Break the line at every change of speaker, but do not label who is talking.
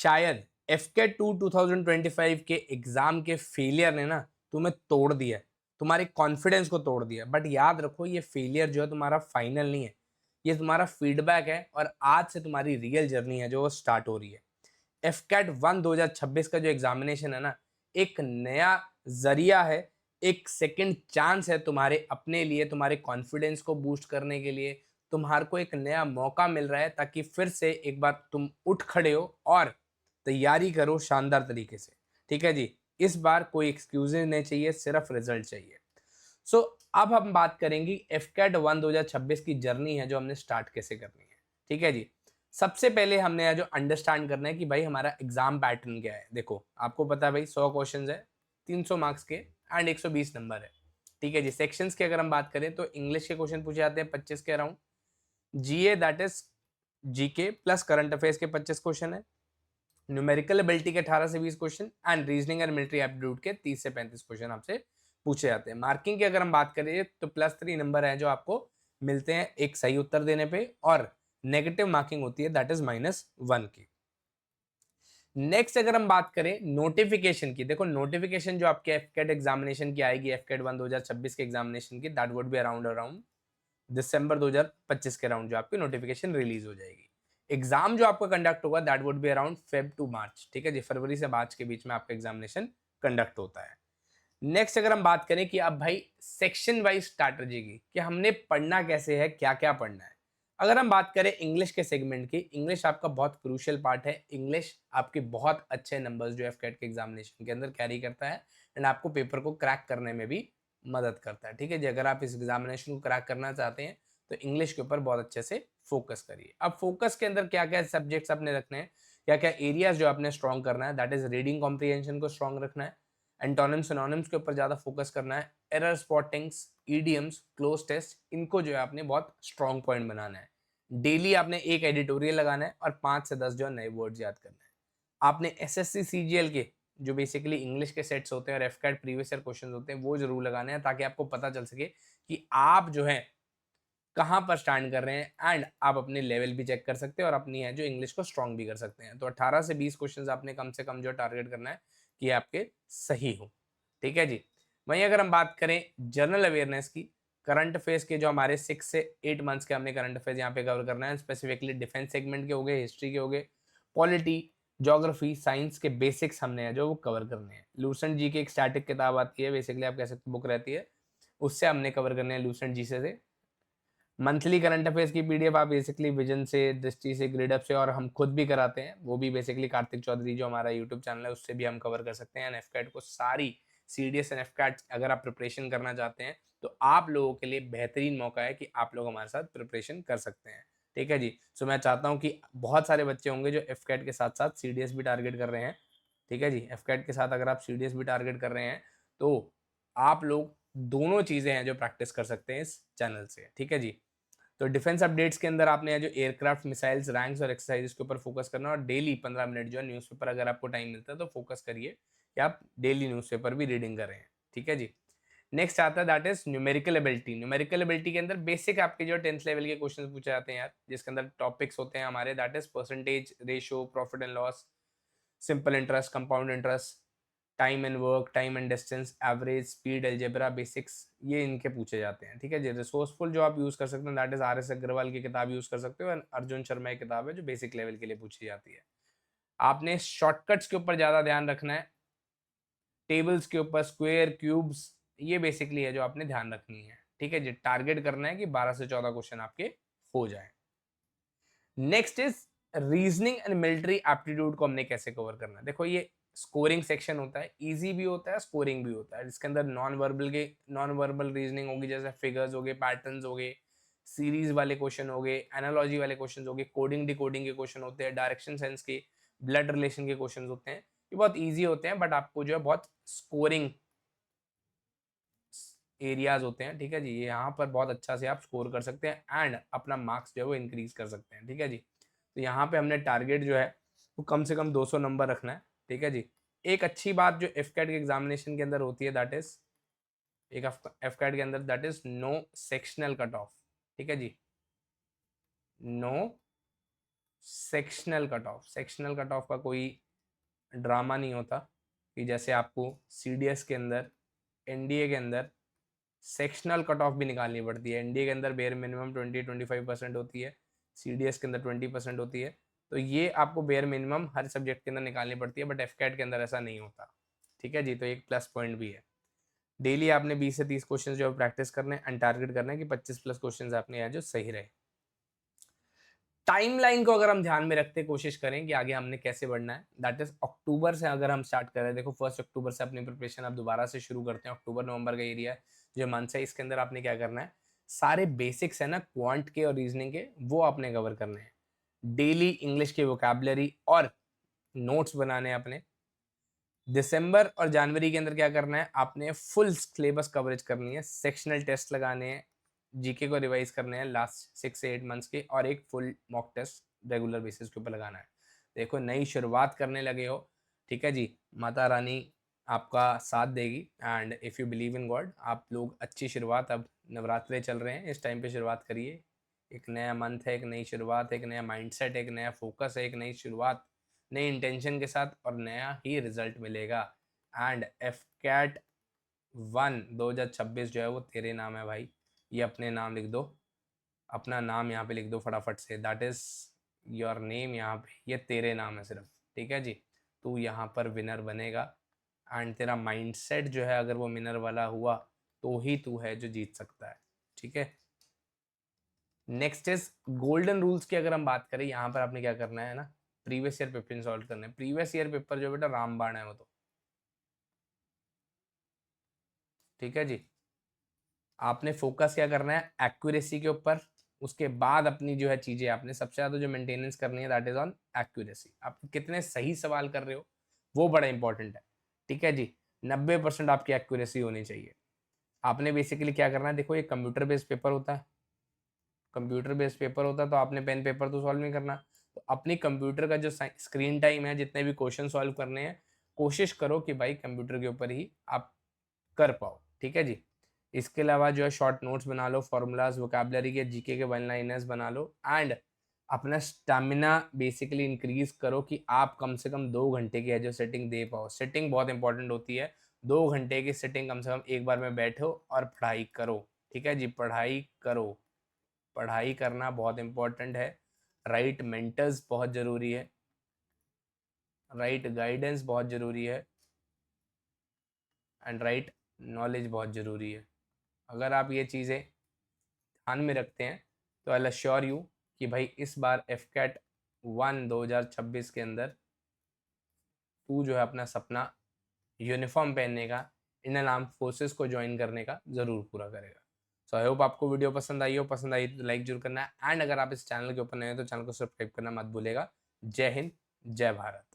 शायद एफकेट 2025 के एग्जाम के फेलियर ने ना तुम्हें तोड़ दिया है, तुम्हारे कॉन्फिडेंस को तोड़ दिया। बट याद रखो, ये फेलियर जो है तुम्हारा फाइनल नहीं है, ये तुम्हारा फीडबैक है और आज से तुम्हारी रियल जर्नी है जो स्टार्ट हो रही है। एफकेट 1 2026 का जो एग्जामिनेशन है ना, एक नया जरिया है, एक सेकंड चांस है तुम्हारे अपने लिए, तुम्हारे कॉन्फिडेंस को बूस्ट करने के लिए। तुम्हारे को एक नया मौका मिल रहा है ताकि फिर से एक बार तुम उठ खड़े हो और तैयारी करो शानदार तरीके से। ठीक है जी, इस बार कोई एक्सक्यूज नहीं चाहिए, सिर्फ रिजल्ट चाहिए। सो अब हम बात करेंगे एफकेट 1 2026 की जर्नी है जो हमने स्टार्ट कैसे करनी है। ठीक है जी, सबसे पहले हमने जो अंडरस्टैंड करना है कि भाई हमारा एग्जाम पैटर्न क्या है। देखो आपको पता है भाई 100 क्वेश्चंस है, 300 मार्क्स के एंड 120 नंबर है। ठीक है जी, सेक्शंस की अगर हम बात करें तो इंग्लिश के क्वेश्चन पूछे जाते हैं 25 के around, GA that is GK plus current affairs के 25 क्वेश्चन है, न्यूमेरिकल एबिलिटी के 18 से 20 question and reasoning and military aptitude के 30 से 35 क्वेश्चन आपसे पूछे जाते हैं। मार्किंग की अगर हम बात करें तो +3 नंबर है जो आपको मिलते हैं एक सही उत्तर देने पे, और नेगेटिव मार्किंग होती है दैट इज -1 की। नेक्स्ट अगर हम बात करें नोटिफिकेशन की, देखो नोटिफिकेशन जो आपके एफकेट एग्जामिनेशन की आएगी, एफकेट 1 2026 के एग्जामिनेशन की, दैट वुड बी अराउंड दिसंबर 2025 के अराउंड जो आपकी नोटिफिकेशन रिलीज हो जाएगी। एग्जाम जो आपका कंडक्ट होगा that would be around Feb to March. ठीक है जी, फरवरी से मार्च के बीच में आपका एग्जामिनेशन कंडक्ट होता है। नेक्स्ट अगर हम बात करें कि अब भाई सेक्शन वाइज स्ट्रैटेजी की, कि हमने पढ़ना कैसे है, क्या क्या पढ़ना है। अगर हम बात करें इंग्लिश के सेगमेंट की, इंग्लिश आपका बहुत क्रूशियल पार्ट है। इंग्लिश आपके बहुत अच्छे नंबर्स जो एफकेट के एग्जामिनेशन के अंदर कैरी करता है एंड आपको पेपर को क्रैक करने में भी मदद करता है। ठीक है जी, अगर आप इस एग्जामिनेशन को क्रैक करना चाहते हैं तो इंग्लिश के ऊपर बहुत अच्छे से फोकस करिए। अब फोकस के अंदर क्या क्या सब्जेक्ट्स आपने रखने हैं, क्या क्या एरियाज जो आपने स्ट्रॉन्ग करना है, दैट इज रीडिंग कॉम्प्रिहेंशन को स्ट्रॉन्ग रखना है, एंटोनिम्स सिनोनिम्स के ऊपर ज्यादा फोकस करना है, एरर स्पॉटिंग्स, ईडियम्स, क्लोज टेस्ट, इनको जो है आपने बहुत स्ट्रॉन्ग पॉइंट बनाना है। डेली आपने एक एडिटोरियल लगाना है और 5 से 10 जो है नए वर्ड्स याद करना है। आपने एसएससी सीजीएल के जो बेसिकली इंग्लिश के सेट्स होते हैं और एफकैट प्रीवियस ईयर क्वेश्चन होते हैं वो जरूर लगाने हैं, ताकि आपको पता चल सके कि आप जो है कहाँ पर स्टैंड कर रहे हैं एंड आप अपने लेवल भी चेक कर सकते हैं और अपनी है जो इंग्लिश को स्ट्रॉन्ग भी कर सकते हैं। तो 18 से 20 क्वेश्चंस आपने कम से कम जो टारगेट करना है कि आपके सही हो। ठीक है जी, वहीं अगर हम बात करें जनरल अवेयरनेस की, करंट अफेयर्स के जो हमारे 6 से 8 मंथ्स के हमने करंट अफेयर्स यहाँ पे कवर करना है, स्पेसिफिकली डिफेंस सेगमेंट के हो गए, हिस्ट्री के हो गए, पॉलिटी, ज्योग्राफी, साइंस के बेसिक्स हमने है जो वो कवर करने हैं। लूसेंट जी की एक स्टैटिक किताब आती है, बेसिकली आप कह सकते बुक रहती है, उससे हमने कवर करने हैं लूसेंट जी से। मंथली करंट अफेयर्स की पीडीएफ आप बेसिकली विजन से, दृष्टि से, ग्रिडअप से, और हम खुद भी कराते हैं, वो भी बेसिकली कार्तिक चौधरी जो हमारा यूट्यूब चैनल है उससे भी हम कवर कर सकते हैं। एफकैट को सारी सीडीएस एंड एफकैट अगर आप प्रिपरेशन करना चाहते हैं तो आप लोगों के लिए बेहतरीन मौका है कि आप लोग हमारे साथ प्रिपरेशन कर सकते हैं। ठीक है जी, सो मैं चाहता हूँ कि बहुत सारे बच्चे होंगे जो एफकैट के साथ साथ सीडीएस भी टारगेट कर रहे हैं। ठीक है जी, एफकैट के साथ अगर आप सीडीएस भी टारगेट कर रहे हैं तो आप लोग दोनों चीजें हैं जो प्रैक्टिस कर सकते हैं इस चैनल से। ठीक है जी, तो डिफेंस अपडेट्स के अंदर आपने जो एयरक्राफ्ट, मिसाइल्स, रैंक्स और एक्सरसाइजेस के ऊपर फोकस करना, और डेली 15 मिनट जो है न्यूज़पेपर अगर आपको टाइम मिलता है तो फोकस करिए कि आप डेली न्यूज़पेपर भी रीडिंग कर रहे हैं। ठीक है जी, नेक्स्ट आता है that is numerical ability. Numerical ability के अंदर बेसिक आपके जो 10th लेवल के क्वेश्चन पूछे जाते हैं यार, जिसके अंदर टॉपिक्स होते हैं हमारे that is percentage, ratio, profit and loss, simple interest, compound interest, time and work, time and distance, average, speed, algebra, basics, ये इनके पूछे जाते हैं। ठीक है जी, रिसोर्सफुल जो आप यूज कर सकते हैं that is R S Agarwal की किताब यूज कर सकते हो, और अर्जुन शर्मा की किताब है जो बेसिक लेवल के लिए पूछी जाती है। आपने शॉर्टकट्स के ऊपर ज्यादा ध्यान रखना है, टेबल्स के ऊपर, स्क्वायर, क्यूब्स, ये बेसिकली है जो आपने ध्यान रखनी है। ठीक है जी, टारगेट करना है कि 12 से 14 क्वेश्चन आपके हो जाए। Next is reasoning and military aptitude को हमने कैसे कवर करना है। देखो ये स्कोरिंग सेक्शन होता है, इजी भी होता है, स्कोरिंग भी होता है, जिसके अंदर नॉन वर्बल रीजनिंग होगी, जैसे फिगर्स हो गए, पैटर्न्स हो गए, सीरीज वाले क्वेश्चन हो गए, एनालॉजी वाले क्वेश्चन हो गए, कोडिंग डिकोडिंग के क्वेश्चन होते हैं, डायरेक्शन सेंस के, ब्लड रिलेशन के क्वेश्चन होते हैं। ये बहुत ईजी होते हैं बट आपको जो है बहुत स्कोरिंग एरियाज होते हैं। ठीक है जी, ये यहाँ पर बहुत अच्छा से आप स्कोर कर सकते हैं एंड अपना मार्क्स जो है वो इंक्रीज कर सकते हैं। ठीक है जी, तो यहाँ पे हमने टारगेट जो है वो कम से कम 200 नंबर रखना है। ठीक है जी, एक अच्छी बात जो एफकैट के एग्जामिनेशन के अंदर होती है दैट इज, एक एफकैट के अंदर that is no sectional cut off. ठीक है जी, no sectional cut off, sectional cut off का कोई ड्रामा नहीं होता कि जैसे आपको सीडीएस के अंदर, एनडीए के अंदर सेक्शनल कट ऑफ भी निकालनी पड़ती है। एनडीए के अंदर बेयर मिनिमम 20-25% होती है, सीडीएस के अंदर 20% होती है। तो ये आपको बेयर मिनिमम हर सब्जेक्ट के अंदर निकालनी पड़ती है, बट एफकैट के अंदर ऐसा नहीं होता। ठीक है जी, तो एक प्लस पॉइंट भी है। डेली आपने 20 से 30 क्वेश्चन जो है प्रैक्टिस करने हैं एंड टारगेट करना है कि 25 प्लस क्वेश्चन आपने यहाँ जो सही रहे। टाइमलाइन को अगर हम ध्यान में रखते कोशिश करें कि आगे हमने कैसे बढ़ना है, दैट इज अक्टूबर से अगर हम स्टार्ट करें, देखो 1 अक्टूबर से अपनी प्रिपरेशन आप दोबारा से शुरू करते हैं। अक्टूबर नवंबर का एरिया जो मंथ है, इसके अंदर आपने क्या करना है, सारे बेसिक्स है ना क्वांट के और रीजनिंग के, वो आपने कवर करने हैं। डेली इंग्लिश की वोकैबुलरी और नोट्स बनाने हैं अपने। दिसंबर और जनवरी के अंदर क्या करना है, आपने फुल सिलेबस कवरेज करनी है, सेक्शनल टेस्ट लगाने हैं, जीके को रिवाइज करने हैं लास्ट 6 से 8 मंथ्स के, और एक full mock test regular basis के ऊपर लगाना है। देखो नई शुरुआत करने लगे हो, ठीक है जी, माता रानी आपका साथ देगी and if you believe in God, आप लोग अच्छी शुरुआत, अब नवरात्रे चल रहे हैं, इस टाइम पे शुरुआत करिए। एक नया मंथ है, एक नई शुरुआत है, एक नया माइंडसेट, एक नया फोकस है, एक नई शुरुआत, नई इंटेंशन के साथ, और नया ही रिजल्ट मिलेगा। एंड एफ कैट 1 2026 जो है वो तेरे नाम है भाई, ये अपने नाम लिख दो, अपना नाम यहाँ पे लिख दो फटाफट से, दैट इज योर नेम, यहाँ पे ये तेरे नाम है सिर्फ। ठीक है जी, तू यहाँ पर विनर बनेगा एंड तेरा माइंडसेट जो है अगर वो विनर वाला हुआ तो ही तू है जो जीत सकता है। ठीक है, नेक्स्ट इज गोल्डन रूल्स की अगर हम बात करें, यहाँ पर आपने क्या करना है ना, प्रीवियस ईयर पेपर सॉल्व करना है। प्रीवियस ईयर पेपर जो बेटा रामबाण है वो तो, ठीक है जी, आपने फोकस क्या करना है, एक्यूरेसी के ऊपर। उसके बाद अपनी जो है चीजें आपने सबसे ज्यादा जो मेंटेनेंस करनी है दैट इज ऑन एक्यूरेसी। आप कितने सही सवाल कर रहे हो वो बड़ा इंपॉर्टेंट है। ठीक है जी, 90% आपकी एक्यूरेसी होनी चाहिए। आपने बेसिकली क्या करना है, देखो ये कंप्यूटर बेस्ड पेपर होता है, कंप्यूटर बेस्ड पेपर होता है तो आपने पेन पेपर तो सॉल्व नहीं करना। तो अपनी कंप्यूटर का जो स्क्रीन टाइम है, जितने भी क्वेश्चन सॉल्व करने हैं, कोशिश करो कि भाई कंप्यूटर के ऊपर ही आप कर पाओ। ठीक है जी, इसके अलावा जो है शॉर्ट नोट्स बना लो, फॉर्मूलाज वोकैबुलरी के, जीके के वन लाइनर्स बना लो एंड अपना स्टेमिना बेसिकली इंक्रीज करो कि आप कम से कम 2 घंटे की है जो सेटिंग दे पाओ। सेटिंग बहुत इंपॉर्टेंट होती है, 2 घंटे की सेटिंग कम से कम एक बार में बैठो और पढ़ाई करो। ठीक है जी, पढ़ाई करो, पढ़ाई करना बहुत इंपॉर्टेंट है। राइट मेंटर्स बहुत ज़रूरी है, राइट गाइडेंस बहुत ज़रूरी है एंड राइट नॉलेज बहुत ज़रूरी है। अगर आप ये चीज़ें ध्यान में रखते हैं तो आई अश्योर यू कि भाई इस बार एफ कैट 1 2026 के अंदर तू जो है अपना सपना यूनिफॉर्म पहनने का, इंडियन आर्म फोर्सेस को ज्वाइन करने का ज़रूर पूरा करेगा। सो आई होप आपको वीडियो पसंद आई हो, पसंद आई तो लाइक जरूर करना है एंड अगर आप इस चैनल के ऊपर नए हो तो चैनल को सब्सक्राइब करना मत भूलेगा। जय हिंद, जय भारत।